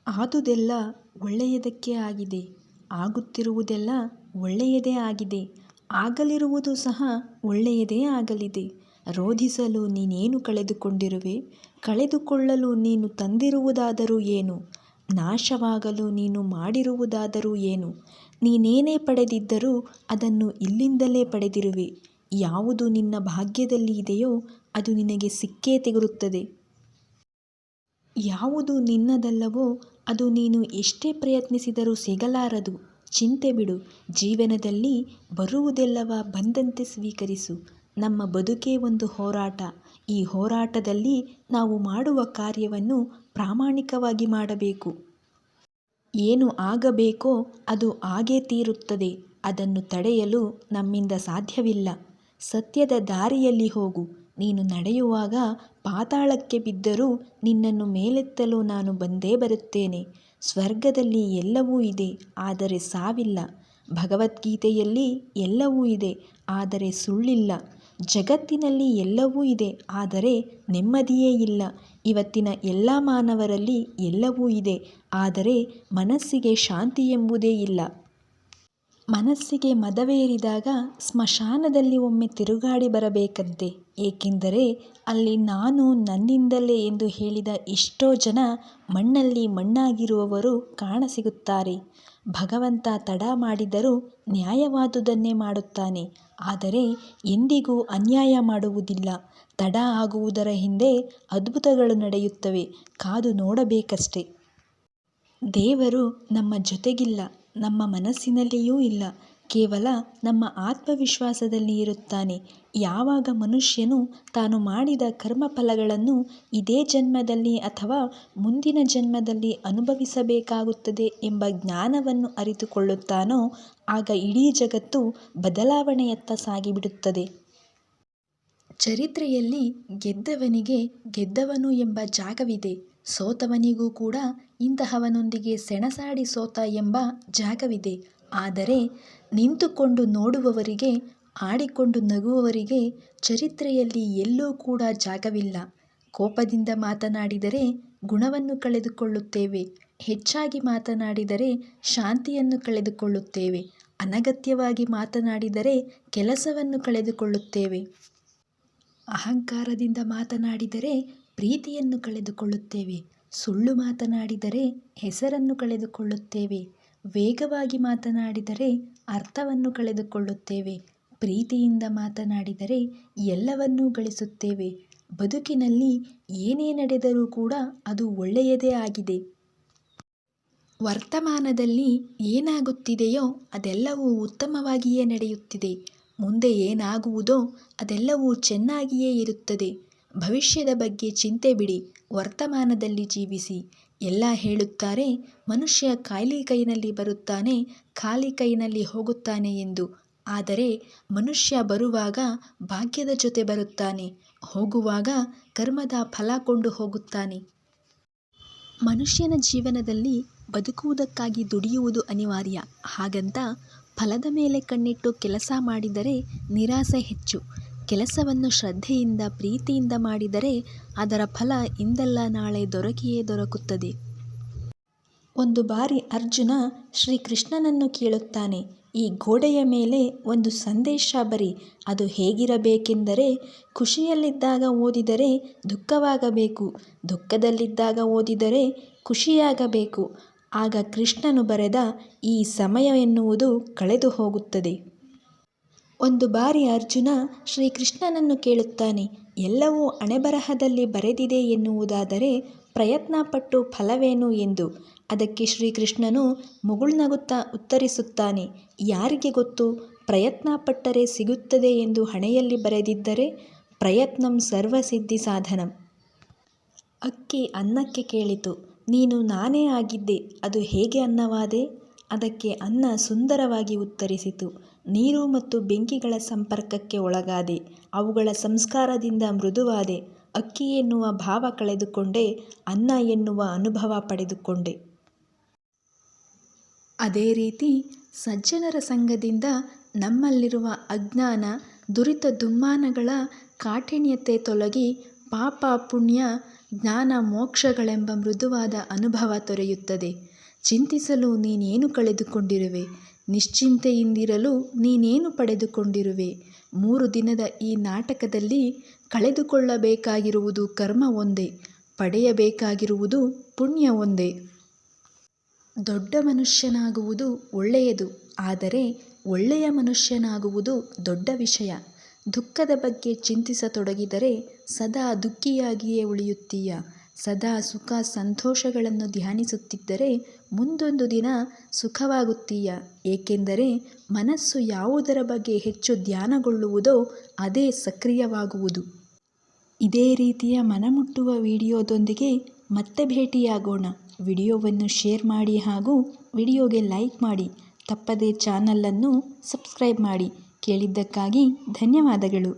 ಆದುದೆಲ್ಲ ಒಳ್ಳೆಯದಕ್ಕೆ ಆಗಿದೆ, ಆಗುತ್ತಿರುವುದೆಲ್ಲ ಒಳ್ಳೆಯದೇ ಆಗಿದೆ, ಆಗಲಿರುವುದು ಸಹ ಒಳ್ಳೆಯದೇ ಆಗಲಿದೆ. ರೋಧಿಸಲು ನೀನೇನು ಕಳೆದುಕೊಂಡಿರುವೆ? ಕಳೆದುಕೊಳ್ಳಲು ನೀನು ತಂದಿರುವುದಾದರೂ ಏನು? ನಾಶವಾಗಲು ನೀನು ಮಾಡಿರುವುದಾದರೂ ಏನು? ನೀನೇನೇ ಪಡೆದಿದ್ದರೂ ಅದನ್ನು ಇಲ್ಲಿಂದಲೇ ಪಡೆದಿರುವೆ. ಯಾವುದು ನಿನ್ನ ಭಾಗ್ಯದಲ್ಲಿ ಇದೆಯೋ ಅದು ನಿನಗೆ ಸಿಕ್ಕೇ ತೆಗುರುತ್ತದೆ. ಯಾವುದು ನಿನ್ನದಲ್ಲವೋ ಅದು ನೀನು ಎಷ್ಟೇ ಪ್ರಯತ್ನಿಸಿದರೂ ಸಿಗಲಾರದು. ಚಿಂತೆ ಬಿಡು. ಜೀವನದಲ್ಲಿ ಬರುವುದೆಲ್ಲವ ಬಂದಂತೆ ಸ್ವೀಕರಿಸು. ನಮ್ಮ ಬದುಕೇ ಒಂದು ಹೋರಾಟ. ಈ ಹೋರಾಟದಲ್ಲಿ ನಾವು ಮಾಡುವ ಕಾರ್ಯವನ್ನು ಪ್ರಾಮಾಣಿಕವಾಗಿ ಮಾಡಬೇಕು. ಏನು ಆಗಬೇಕೋ ಅದು ಆಗೇ ತೀರುತ್ತದೆ. ಅದನ್ನು ತಡೆಯಲು ನಮ್ಮಿಂದ ಸಾಧ್ಯವಿಲ್ಲ. ಸತ್ಯದ ದಾರಿಯಲ್ಲಿ ಹೋಗು. ನೀನು ನಡೆಯುವಾಗ ಪಾತಾಳಕ್ಕೆ ಬಿದ್ದರೂ ನಿನ್ನನ್ನು ಮೇಲೆತ್ತಲು ನಾನು ಬಂದೇ ಬರುತ್ತೇನೆ. ಸ್ವರ್ಗದಲ್ಲಿ ಎಲ್ಲವೂ ಇದೆ, ಆದರೆ ಸಾವಿಲ್ಲ. ಭಗವದ್ಗೀತೆಯಲ್ಲಿ ಎಲ್ಲವೂ ಇದೆ, ಆದರೆ ಸುಳ್ಳಿಲ್ಲ. ಜಗತ್ತಿನಲ್ಲಿ ಎಲ್ಲವೂ ಇದೆ, ಆದರೆ ನೆಮ್ಮದಿಯೇ ಇಲ್ಲ. ಇವತ್ತಿನ ಎಲ್ಲ ಮಾನವರಲ್ಲಿ ಎಲ್ಲವೂ ಇದೆ, ಆದರೆ ಮನಸ್ಸಿಗೆ ಶಾಂತಿ ಎಂಬುದೇ ಇಲ್ಲ. ಮನಸ್ಸಿಗೆ ಮದವೇರಿದಾಗ ಸ್ಮಶಾನದಲ್ಲಿ ಒಮ್ಮೆ ತಿರುಗಾಡಿ ಬರಬೇಕಂತೆ. ಏಕೆಂದರೆ ಅಲ್ಲಿ ನಾನು ನನ್ನಿಂದಲೇ ಎಂದು ಹೇಳಿದ ಎಷ್ಟೋ ಜನ ಮಣ್ಣಲ್ಲಿ ಮಣ್ಣಾಗಿರುವವರು ಕಾಣಸಿಗುತ್ತಾರೆ. ಭಗವಂತ ತಡ ಮಾಡಿದರೂ ನ್ಯಾಯವಾದುದನ್ನೇ ಮಾಡುತ್ತಾನೆ, ಆದರೆ ಎಂದಿಗೂ ಅನ್ಯಾಯ ಮಾಡುವುದಿಲ್ಲ. ತಡ ಆಗುವುದರ ಹಿಂದೆ ಅದ್ಭುತಗಳು ನಡೆಯುತ್ತವೆ, ಕಾದು ನೋಡಬೇಕಷ್ಟೆ. ದೇವರು ನಮ್ಮ ಜೊತೆಗಿಲ್ಲ, ನಮ್ಮ ಮನಸ್ಸಿನಲ್ಲಿಯೂ ಇಲ್ಲ, ಕೇವಲ ನಮ್ಮ ಆತ್ಮವಿಶ್ವಾಸದಲ್ಲಿ ಇರುತ್ತಾನೆ. ಯಾವಾಗ ಮನುಷ್ಯನು ತಾನು ಮಾಡಿದ ಕರ್ಮಫಲಗಳನ್ನು ಇದೇ ಜನ್ಮದಲ್ಲಿ ಅಥವಾ ಮುಂದಿನ ಜನ್ಮದಲ್ಲಿ ಅನುಭವಿಸಬೇಕಾಗುತ್ತದೆ ಎಂಬ ಜ್ಞಾನವನ್ನು ಅರಿತುಕೊಳ್ಳುತ್ತಾನೋ ಆಗ ಇಡೀ ಜಗತ್ತು ಬದಲಾವಣೆಯತ್ತ ಸಾಗಿಬಿಡುತ್ತದೆ. ಚರಿತ್ರೆಯಲ್ಲಿ ಗೆದ್ದವನಿಗೆ ಗೆದ್ದವನು ಎಂಬ ಜಾಗವಿದೆ, ಸೋತವನಿಗೂ ಕೂಡ ಇಂತಹವನೊಂದಿಗೆ ಸೆಣಸಾಡಿ ಸೋತ ಎಂಬ ಜಾಗವಿದೆ. ಆದರೆ ನಿಂತುಕೊಂಡು ನೋಡುವವರಿಗೆ, ಆಡಿಕೊಂಡು ನಗುವವರಿಗೆ ಚರಿತ್ರೆಯಲ್ಲಿ ಎಲ್ಲೂ ಕೂಡ ಜಾಗವಿಲ್ಲ. ಕೋಪದಿಂದ ಮಾತನಾಡಿದರೆ ಗುಣವನ್ನು ಕಳೆದುಕೊಳ್ಳುತ್ತೇವೆ, ಹೆಚ್ಚಾಗಿ ಮಾತನಾಡಿದರೆ ಶಾಂತಿಯನ್ನು ಕಳೆದುಕೊಳ್ಳುತ್ತೇವೆ, ಅನಗತ್ಯವಾಗಿ ಮಾತನಾಡಿದರೆ ಕೆಲಸವನ್ನು ಕಳೆದುಕೊಳ್ಳುತ್ತೇವೆ. ಅಹಂಕಾರದಿಂದ ಮಾತನಾಡಿದರೆ ಪ್ರೀತಿಯನ್ನು ಕಳೆದುಕೊಳ್ಳುತ್ತೇವೆ, ಸುಳ್ಳು ಮಾತನಾಡಿದರೆ ಹೆಸರನ್ನು ಕಳೆದುಕೊಳ್ಳುತ್ತೇವೆ, ವೇಗವಾಗಿ ಮಾತನಾಡಿದರೆ ಅರ್ಥವನ್ನು ಕಳೆದುಕೊಳ್ಳುತ್ತೇವೆ, ಪ್ರೀತಿಯಿಂದ ಮಾತನಾಡಿದರೆ ಎಲ್ಲವನ್ನೂ ಗಳಿಸುತ್ತೇವೆ. ಬದುಕಿನಲ್ಲಿ ಏನೇ ನಡೆದರೂ ಕೂಡ ಅದು ಒಳ್ಳೆಯದೇ ಆಗಿದೆ. ವರ್ತಮಾನದಲ್ಲಿ ಏನಾಗುತ್ತಿದೆಯೋ ಅದೆಲ್ಲವೂ ಉತ್ತಮವಾಗಿಯೇ ನಡೆಯುತ್ತಿದೆ. ಮುಂದೆ ಏನಾಗುವುದೋ ಅದೆಲ್ಲವೂ ಚೆನ್ನಾಗಿಯೇ ಇರುತ್ತದೆ. ಭವಿಷ್ಯದ ಬಗ್ಗೆ ಚಿಂತೆ ಬಿಡಿ, ವರ್ತಮಾನದಲ್ಲಿ ಜೀವಿಸಿ. ಎಲ್ಲ ಹೇಳುತ್ತಾರೆ, ಮನುಷ್ಯ ಖಾಲಿ ಕೈನಲ್ಲಿ ಬರುತ್ತಾನೆ, ಖಾಲಿ ಕೈನಲ್ಲಿ ಹೋಗುತ್ತಾನೆ ಎಂದು. ಆದರೆ ಮನುಷ್ಯ ಬರುವಾಗ ಭಾಗ್ಯದ ಜೊತೆ ಬರುತ್ತಾನೆ, ಹೋಗುವಾಗ ಕರ್ಮದ ಫಲ ಕೊಂಡು ಹೋಗುತ್ತಾನೆ. ಮನುಷ್ಯನ ಜೀವನದಲ್ಲಿ ಬದುಕುವುದಕ್ಕಾಗಿ ದುಡಿಯುವುದು ಅನಿವಾರ್ಯ. ಹಾಗಂತ ಫಲದ ಮೇಲೆ ಕಣ್ಣಿಟ್ಟು ಕೆಲಸ ಮಾಡಿದರೆ ನಿರಾಸೆ ಹೆಚ್ಚು. ಕೆಲಸವನ್ನು ಶ್ರದ್ಧೆಯಿಂದ ಪ್ರೀತಿಯಿಂದ ಮಾಡಿದರೆ ಅದರ ಫಲ ಇಂದಲ್ಲ ನಾಳೆ ದೊರಕಿಯೇ ದೊರಕುತ್ತದೆ. ಒಂದು ಬಾರಿ ಅರ್ಜುನ ಶ್ರೀಕೃಷ್ಣನನ್ನು ಕೇಳುತ್ತಾನೆ, ಈ ಗೋಡೆಯ ಮೇಲೆ ಒಂದು ಸಂದೇಶ ಬರಿ. ಅದು ಹೇಗಿರಬೇಕೆಂದರೆ, ಖುಷಿಯಲ್ಲಿದ್ದಾಗ ಓದಿದರೆ ದುಃಖವಾಗಬೇಕು, ದುಃಖದಲ್ಲಿದ್ದಾಗ ಓದಿದರೆ ಖುಷಿಯಾಗಬೇಕು. ಆಗ ಕೃಷ್ಣನು ಬರೆದ, ಈ ಸಮಯ ಎನ್ನುವುದು ಕಳೆದು ಹೋಗುತ್ತದೆ. ಒಂದು ಬಾರಿ ಅರ್ಜುನ ಶ್ರೀಕೃಷ್ಣನನ್ನು ಕೇಳುತ್ತಾನೆ, ಎಲ್ಲವೂ ಹಣೆಬರಹದಲ್ಲಿ ಬರೆದಿದೆ ಎನ್ನುವುದಾದರೆ ಪ್ರಯತ್ನಪಟ್ಟು ಫಲವೇನು ಎಂದು. ಅದಕ್ಕೆ ಶ್ರೀಕೃಷ್ಣನು ಮುಗುಳ್ನಗುತ್ತಾ ಉತ್ತರಿಸುತ್ತಾನೆ, ಯಾರಿಗೆ ಗೊತ್ತು, ಪ್ರಯತ್ನಪಟ್ಟರೆ ಸಿಗುತ್ತದೆ ಎಂದು ಹಣೆಯಲ್ಲಿ ಬರೆದಿದ್ದರೆ. ಪ್ರಯತ್ನಂ ಸರ್ವಸಿದ್ಧಿ ಸಾಧನಂ. ಹಕ್ಕಿ ಅನ್ನಕ್ಕೆ ಕೇಳಿತು, ನೀನು ನಾನೇ ಆಗಿದ್ದೆ, ಅದು ಹೇಗೆ ಅನ್ನವಾದೆ? ಅದಕ್ಕೆ ಅನ್ನ ಸುಂದರವಾಗಿ ಉತ್ತರಿಸಿತು, ನೀರು ಮತ್ತು ಬೆಂಕಿಗಳ ಸಂಪರ್ಕಕ್ಕೆ ಒಳಗಾದೆ, ಅವುಗಳ ಸಂಸ್ಕಾರದಿಂದ ಮೃದುವಾದೆ. ಅಕ್ಕಿ ಎನ್ನುವ ಭಾವ ಕಳೆದುಕೊಂಡೆ, ಅನ್ನ ಎನ್ನುವ ಅನುಭವ ಪಡೆದುಕೊಂಡೆ. ಅದೇ ರೀತಿ ಸಜ್ಜನರ ಸಂಗದಿಂದ ನಮ್ಮಲ್ಲಿರುವ ಅಜ್ಞಾನ, ದುರಿತ ದುಮ್ಮಾನಗಳ ಕಾಠಿಣ್ಯತೆ ತೊಲಗಿ ಪಾಪ ಪುಣ್ಯ ಜ್ಞಾನ ಮೋಕ್ಷಗಳೆಂಬ ಮೃದುವಾದ ಅನುಭವ ದೊರೆಯುತ್ತದೆ. ಚಿಂತಿಸಲು ನೀನೇನು ಕಳೆದುಕೊಂಡಿರುವೆ? ನಿಶ್ಚಿಂತೆಯಿಂದಿರಲು ನೀನೇನು ಪಡೆದುಕೊಂಡಿರುವೆ? 3 ದಿನದ ಈ ನಾಟಕದಲ್ಲಿ ಕಳೆದುಕೊಳ್ಳಬೇಕಾಗಿರುವುದು ಕರ್ಮ ಒಂದೇ, ಪಡೆಯಬೇಕಾಗಿರುವುದು ಪುಣ್ಯ ಒಂದೇ. ದೊಡ್ಡ ಮನುಷ್ಯನಾಗುವುದು ಒಳ್ಳೆಯದು, ಆದರೆ ಒಳ್ಳೆಯ ಮನುಷ್ಯನಾಗುವುದು ದೊಡ್ಡ ವಿಷಯ. ದುಃಖದ ಬಗ್ಗೆ ಚಿಂತಿಸತೊಡಗಿದರೆ ಸದಾ ದುಃಖಿಯಾಗಿಯೇ ಉಳಿಯುತ್ತೀಯ. ಸದಾ ಸುಖ ಸಂತೋಷಗಳನ್ನು ಧ್ಯಾನಿಸುತ್ತಿದ್ದರೆ ಮುಂದೊಂದು ದಿನ ಸುಖವಾಗುತ್ತೀಯ. ಏಕೆಂದರೆ ಮನಸ್ಸು ಯಾವುದರ ಬಗ್ಗೆ ಹೆಚ್ಚು ಧ್ಯಾನಗೊಳ್ಳುವುದೋ ಅದೇ ಸಕ್ರಿಯವಾಗುವುದು. ಇದೇ ರೀತಿಯ ಮನಮುಟ್ಟುವ ವಿಡಿಯೋದೊಂದಿಗೆ ಮತ್ತೆ ಭೇಟಿಯಾಗೋಣ. ವಿಡಿಯೋವನ್ನು ಶೇರ್ ಮಾಡಿ ಹಾಗೂ ವಿಡಿಯೋಗೆ ಲೈಕ್ ಮಾಡಿ. ತಪ್ಪದೇ ಚಾನಲನ್ನು ಸಬ್ಸ್ಕ್ರೈಬ್ ಮಾಡಿ. ಕೇಳಿದ್ದಕ್ಕಾಗಿ ಧನ್ಯವಾದಗಳು.